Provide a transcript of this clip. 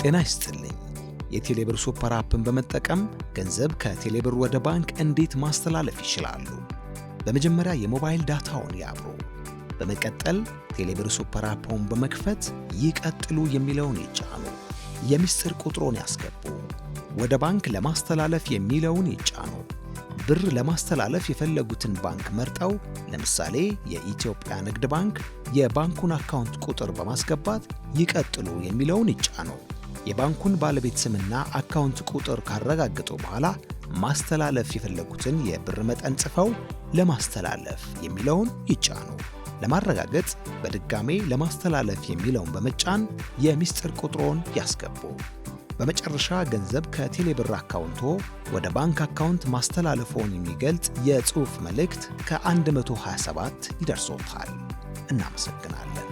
ጤና ይስጥልኝ። የቴሌብር ሱፐር አፕን በመጠቀም ገንዘብ ከቴሌብር ወደ ባንክ እንዴት ማስተላለፍ ይችላሉ? በመጀመሪያ የሞባይል ዳታውን ያብሩ። በመቀጠል ቴሌብር ሱፐር አፕን በመክፈት ይቀጥሉ የሚለውን ይጫኑ። የምስጢር ቁጥሮን ያስገቡ። ወደ ባንክ ለማስተላለፍ የሚለውን ይጫኑ። ብር ለማስተላለፍ የፈለጉትን ባንክ መርጠው ለምሳሌ የኢትዮጵያ ንግድ ባንክ የባንኩን አካውንት ቁጥር በማስገባት ይቀጥሉ የሚለውን ይጫኑ። የባንኩን ባለቤት ስምና አካውንት ቁጥር ካረጋገጡ በኋላ ማስተላለፍ የፈለጉትን የብር መጠን ጽፈው ለማስተላለፍ የሚለውን ይጫኑ። ለማረጋገጥ በድጋሜ ለማስተላለፍ የሚለውን በመጫን የምስጢር ቁጥሮን ያስገቡ። በመጨረሻ ገንዘብ ከቴሌብር አካውንቶ ወደ ባንክ አካውንት ማስተላለፎን የሚገልጽ የጽሑፍ መልእክት ከ127 ይደርሶታል። እናመሰግናለን።